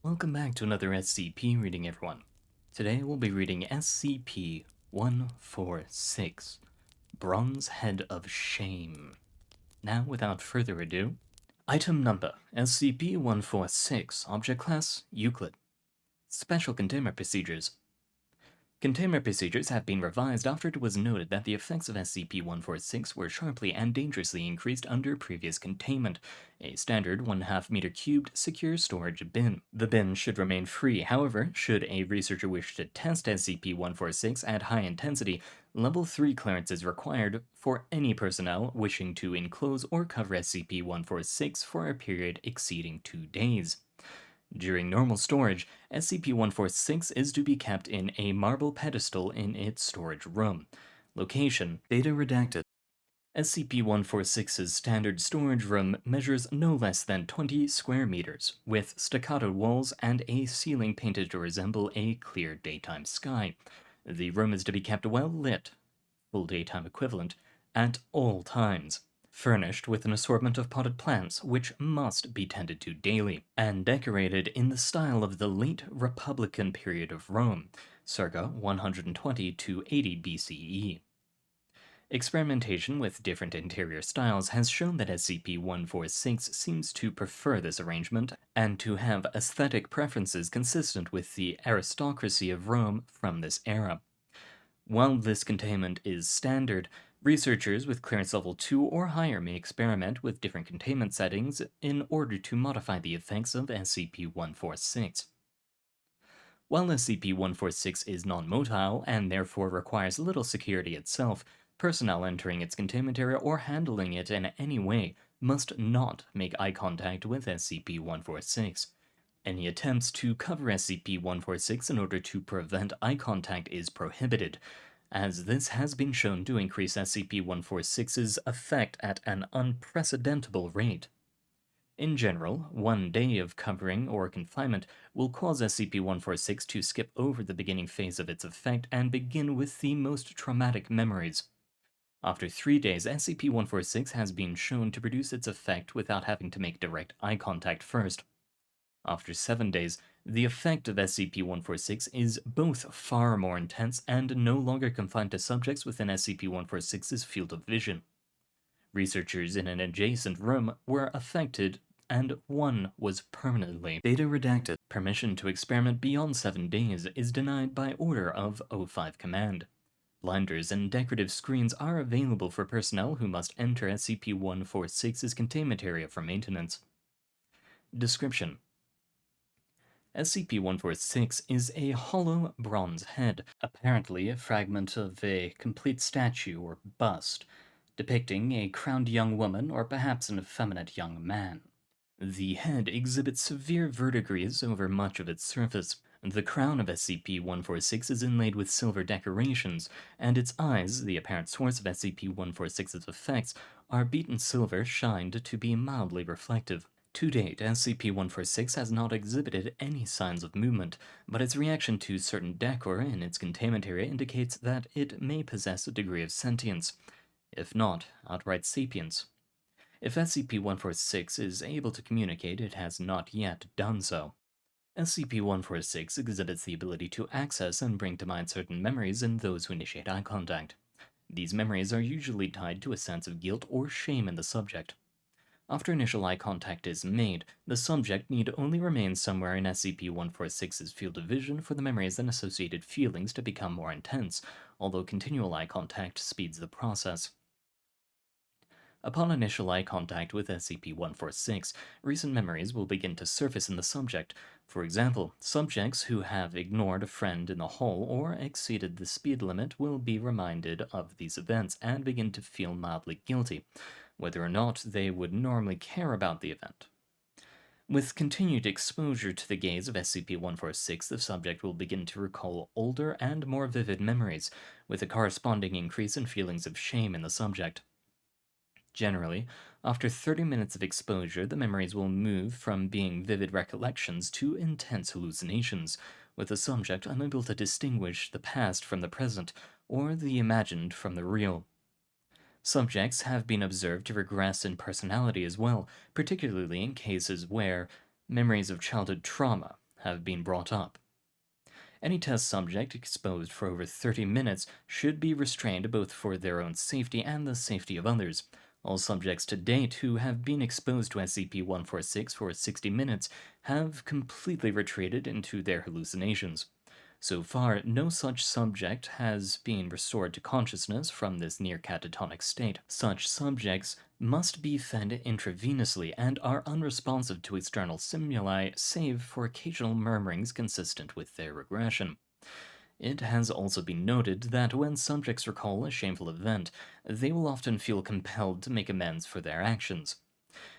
Welcome back to another SCP reading, everyone. Today we'll be reading SCP-146, Bronze Head of Shame. Now, without further ado, Item Number SCP-146, Object Class Euclid. Special Containment Procedures. Containment procedures have been revised after it was noted that the effects of SCP-146 were sharply and dangerously increased under previous containment, a standard 1/2 meter cubed secure storage bin. The bin should remain free, however, should a researcher wish to test SCP-146 at high intensity, Level 3 clearance is required for any personnel wishing to enclose or cover SCP-146 for a period exceeding 2 days. During normal storage, SCP-146 is to be kept in a marble pedestal in its storage room. Location: Data redacted. SCP-146's standard storage room measures no less than 20 square meters, with staccato walls and a ceiling painted to resemble a clear daytime sky. The room is to be kept well lit, full daytime equivalent, at all times, furnished with an assortment of potted plants which must be tended to daily, and decorated in the style of the late Republican period of Rome, circa 120 to 80 BCE. Experimentation with different interior styles has shown that SCP-146 seems to prefer this arrangement and to have aesthetic preferences consistent with the aristocracy of Rome from this era. While this containment is standard, researchers with clearance level 2 or higher may experiment with different containment settings in order to modify the effects of SCP-146. While SCP-146 is non-motile and therefore requires little security itself, personnel entering its containment area or handling it in any way must not make eye contact with SCP-146. Any attempts to cover SCP-146 in order to prevent eye contact is prohibited, as this has been shown to increase SCP-146's effect at an unprecedentable rate. In general, 1 day of covering or confinement will cause SCP-146 to skip over the beginning phase of its effect and begin with the most traumatic memories. After 3 days, SCP-146 has been shown to produce its effect without having to make direct eye contact first. After 7 days, the effect of SCP-146 is both far more intense and no longer confined to subjects within SCP-146's field of vision. Researchers in an adjacent room were affected, and one was permanently data redacted. Permission to experiment beyond 7 days is denied by order of O5 Command. Blinders and decorative screens are available for personnel who must enter SCP-146's containment area for maintenance. Description: SCP-146 is a hollow bronze head, apparently a fragment of a complete statue or bust, depicting a crowned young woman or perhaps an effeminate young man. The head exhibits severe verdigris over much of its surface. The crown of SCP-146 is inlaid with silver decorations, and its eyes, the apparent source of SCP-146's effects, are beaten silver shined to be mildly reflective. To date, SCP-146 has not exhibited any signs of movement, but its reaction to certain decor in its containment area indicates that it may possess a degree of sentience, if not outright sapience. If SCP-146 is able to communicate, it has not yet done so. SCP-146 exhibits the ability to access and bring to mind certain memories in those who initiate eye contact. These memories are usually tied to a sense of guilt or shame in the subject. After initial eye contact is made, the subject need only remain somewhere in SCP-146's field of vision for the memories and associated feelings to become more intense, although continual eye contact speeds the process. Upon initial eye contact with SCP-146, recent memories will begin to surface in the subject. For example, subjects who have ignored a friend in the hall or exceeded the speed limit will be reminded of these events and begin to feel mildly guilty, whether or not they would normally care about the event. With continued exposure to the gaze of SCP-146, the subject will begin to recall older and more vivid memories, with a corresponding increase in feelings of shame in the subject. Generally, after 30 minutes of exposure, the memories will move from being vivid recollections to intense hallucinations, with the subject unable to distinguish the past from the present or the imagined from the real. Subjects have been observed to regress in personality as well, particularly in cases where memories of childhood trauma, have been brought up. Any test subject exposed for over 30 minutes should be restrained both for their own safety and the safety of others. All subjects to date who have been exposed to SCP-146 for 60 minutes have completely retreated into their hallucinations. So far, no such subject has been restored to consciousness from this near catatonic state. Such subjects must be fed intravenously and are unresponsive to external stimuli, save for occasional murmurings consistent with their regression. It has also been noted that when subjects recall a shameful event, they will often feel compelled to make amends for their actions.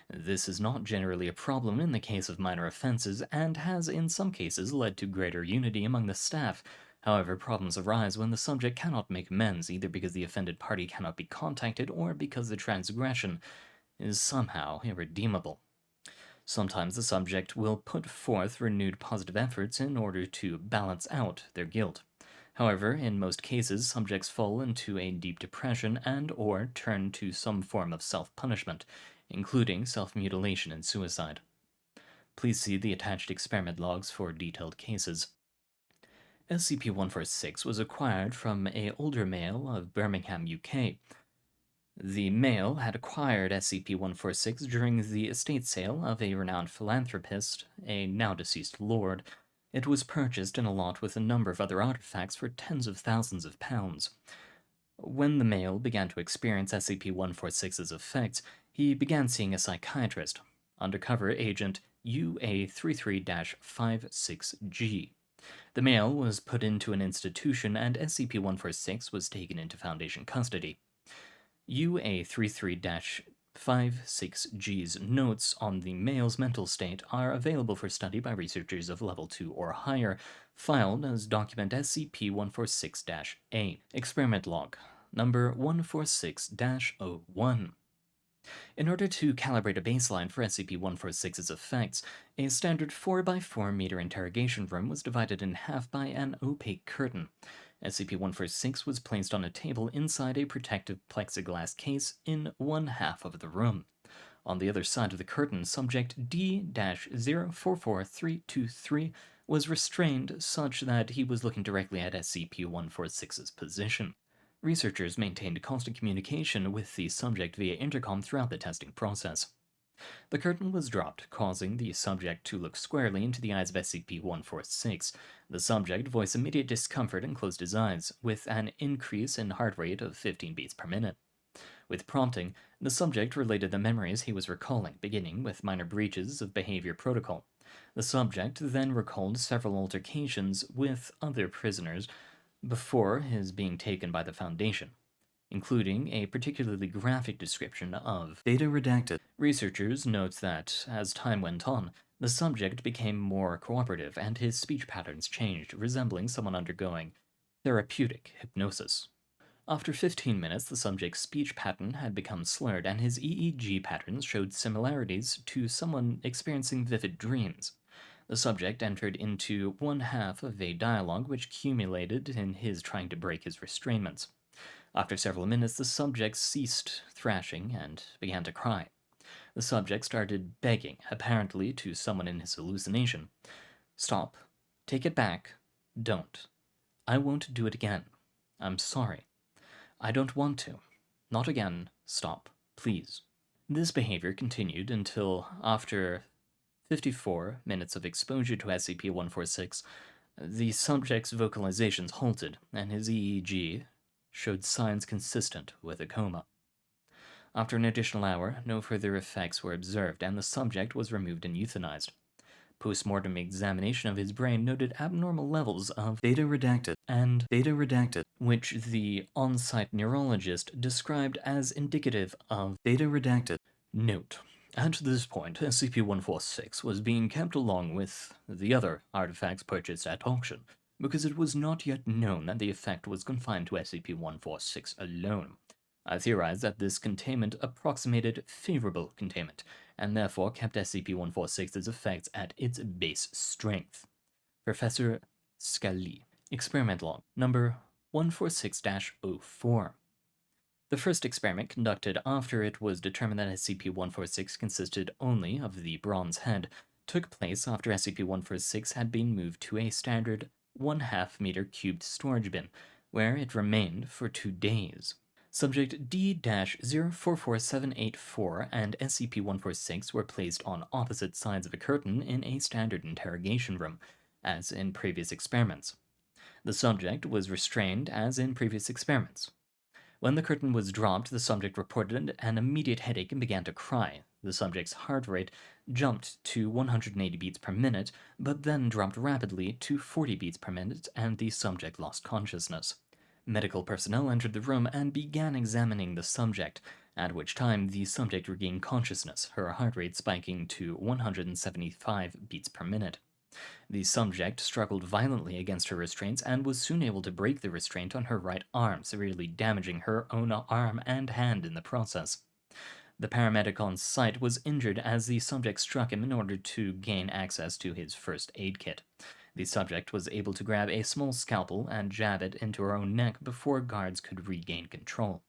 This is not generally a problem in the case of minor offenses and has in some cases led to greater unity among the staff. However, problems arise when the subject cannot make amends, either because the offended party cannot be contacted or because the transgression is somehow irredeemable. Sometimes the subject will put forth renewed positive efforts in order to balance out their guilt. However, in most cases, subjects fall into a deep depression and or turn to some form of self-punishment, including self-mutilation and suicide. Please see the attached experiment logs for detailed cases. SCP-146 was acquired from an older male of Birmingham, UK. The male had acquired SCP-146 during the estate sale of a renowned philanthropist, a now-deceased lord. It was purchased in a lot with a number of other artifacts for tens of thousands of pounds. When the male began to experience SCP-146's effects, he began seeing a psychiatrist, undercover agent UA33-56G. The male was put into an institution and SCP-146 was taken into Foundation custody. UA33-56G's notes on the male's mental state are available for study by researchers of Level 2 or higher, filed as document SCP-146-A. Experiment log number 146-01. In order to calibrate a baseline for SCP-146's effects, a standard 4x4 meter interrogation room was divided in half by an opaque curtain. SCP-146 was placed on a table inside a protective plexiglass case in one half of the room. On the other side of the curtain, subject D-044323 was restrained such that he was looking directly at SCP-146's position. Researchers maintained constant communication with the subject via intercom throughout the testing process. The curtain was dropped, causing the subject to look squarely into the eyes of SCP-146. The subject voiced immediate discomfort and closed his eyes, with an increase in heart rate of 15 beats per minute. With prompting, the subject related the memories he was recalling, beginning with minor breaches of behavior protocol. The subject then recalled several altercations with other prisoners before his being taken by the Foundation, including a particularly graphic description of data redacted. Researchers note that, as time went on, the subject became more cooperative and his speech patterns changed, resembling someone undergoing therapeutic hypnosis. After 15 minutes, the subject's speech pattern had become slurred and his EEG patterns showed similarities to someone experiencing vivid dreams. The subject entered into one half of a dialogue which accumulated in his trying to break his restraints. After several minutes, the subject ceased thrashing and began to cry. The subject started begging, apparently to someone in his hallucination. "Stop. Take it back. Don't. I won't do it again. I'm sorry. I don't want to. Not again. Stop. Please." This behavior continued until, after 54 minutes of exposure to SCP-146, the subject's vocalizations halted, and his EEG showed signs consistent with a coma. After an additional hour, no further effects were observed, and the subject was removed and euthanized. Post-mortem examination of his brain noted abnormal levels of data redacted, which the on-site neurologist described as indicative of data redacted. Note: at this point, SCP-146 was being kept along with the other artifacts purchased at auction, because it was not yet known that the effect was confined to SCP-146 alone. I theorize that this containment approximated favorable containment, and therefore kept SCP-146's effects at its base strength. Professor Scalia. Experiment log number 146-04. The first experiment conducted after it was determined that SCP-146 consisted only of the bronze head took place after SCP-146 had been moved to a standard 1/2 meter cubed storage bin, where it remained for 2 days. Subject D-044784 and SCP-146 were placed on opposite sides of a curtain in a standard interrogation room, as in previous experiments. The subject was restrained as in previous experiments. When the curtain was dropped, the subject reported an immediate headache and began to cry. The subject's heart rate jumped to 180 beats per minute, but then dropped rapidly to 40 beats per minute, and the subject lost consciousness. Medical personnel entered the room and began examining the subject, at which time the subject regained consciousness, her heart rate spiking to 175 beats per minute. The subject struggled violently against her restraints and was soon able to break the restraint on her right arm, severely damaging her own arm and hand in the process. The paramedic on site was injured as the subject struck him in order to gain access to his first aid kit. The subject was able to grab a small scalpel and jab it into her own neck before guards could regain control.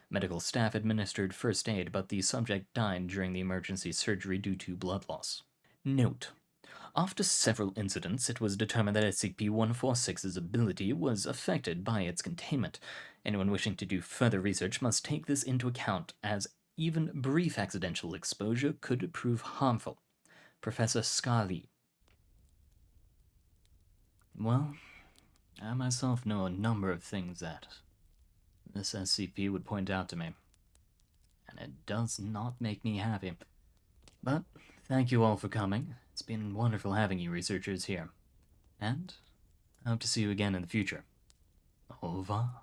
Medical staff administered first aid, but the subject died during the emergency surgery due to blood loss. Note: after several incidents, it was determined that SCP-146's ability was affected by its containment. Anyone wishing to do further research must take this into account, as even brief accidental exposure could prove harmful. Professor Scarly. Well, I myself know a number of things that this SCP would point out to me, and it does not make me happy. But thank you all for coming. It's been wonderful having you researchers here, and I hope to see you again in the future. Au revoir.